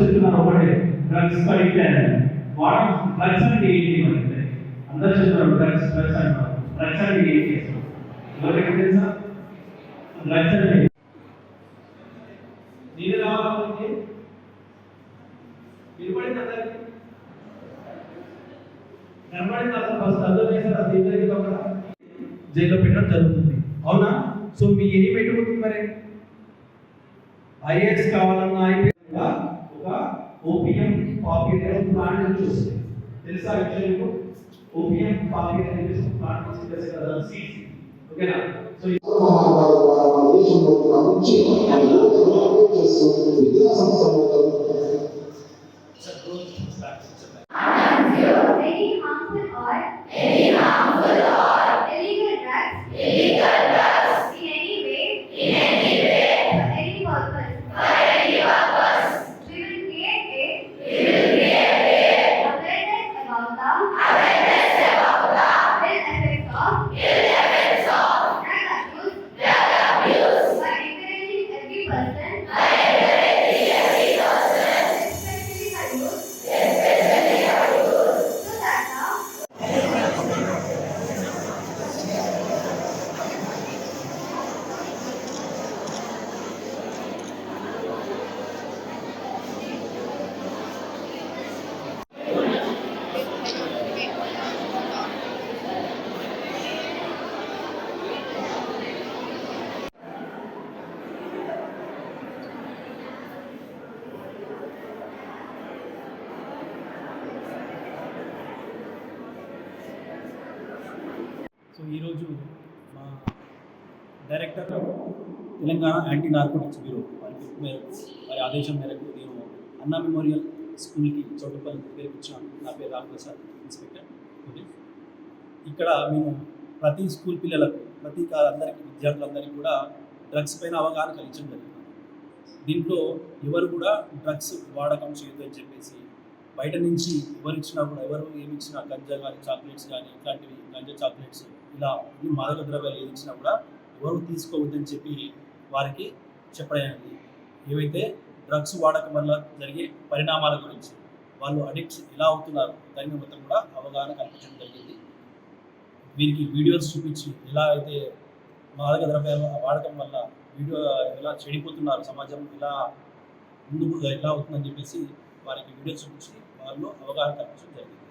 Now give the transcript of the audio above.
చెప్తున్నారు ఒకటే డ్రగ్స్ పడితే వాడు డ్రగ్స్ అంటే ఏంటి అంటే అందరూ చెప్తున్నారు డ్రగ్స్ డ్రగ్స్ అంటారు. డ్రగ్స్ అంటే ఏంటి ఎవరికి తెలుసా? డ్రగ్స్ అంటే నేను రావాలంటే వినపడింది అందరికి కనపడింది అసలు ఫస్ట్ అందరూ చేశారు అది ఏంటంటే ఒక జైల్లో పెట్టడం జరుగుతుంది. అవునా? సో మీ ఎన్ని పెట్టుకుంటుంది మరి ఐఏఎస్ కావాలన్నా ఐపీఎస్ ఒక ఓపియం పాపియన్ ప్లాంట్ నుంచి వస్తుంది. తెలుసా విషయం మీకు? ఓపియం పాపియన్ అనేది ప్లాంట్ నుంచి తెలుసు కదా, సీడ్స్. ఓకేనా? సో మన దేశంలో నుంచి విద్యా సంస్థలు ఈరోజు మా director Telangana anti narcotics bureau వారి ఆదేశం మేరకు నేను అన్నా మెమోరియల్ స్కూల్కి చౌటుపల్లి దగ్గరికి వచ్చాను. నా పేరు రామ్ ప్రసాద్, ఇన్స్పెక్టర్ పోలీస్. ఇక్కడ మేము ప్రతి స్కూల్ పిల్లలకు అందరికీ విద్యార్థులందరికీ కూడా డ్రగ్స్ పైన అవగాహన కలిగించడం జరుగుతుంది. దీంట్లో ఎవరు కూడా డ్రగ్స్ వాడకం చేయొద్దని చెప్పేసి బయట నుంచి ఎవరు ఏమి ఇచ్చినా గంజా కానీ చాక్లెట్స్ కానీ ఇట్లాంటివి గంజా చాక్లెట్స్ ఇలా మాదక ద్రవ్యాలు ఏది ఇచ్చినా కూడా ఎవరు తీసుకోవద్దని చెప్పి వారికి చెప్పడానికి, ఏవైతే డ్రగ్స్ వాడకం వల్ల జరిగే పరిణామాల గురించి, వాళ్ళు అడిక్ట్స్ ఎలా అవుతున్నారు దాని మొత్తం కూడా అవగాహన కల్పించడం జరిగింది. వీరికి వీడియోస్ చూపించి ఎలా అయితే మాదక ద్రవ్యాల వాడకం వల్ల ఎలా చెడిపోతున్నారు, సమాజం ఎలా ముందుకు ఎలా అవుతుందని చెప్పేసి వారికి వీడియోస్ చూపించి వాళ్ళు అవగాహన కల్పించడం జరిగింది.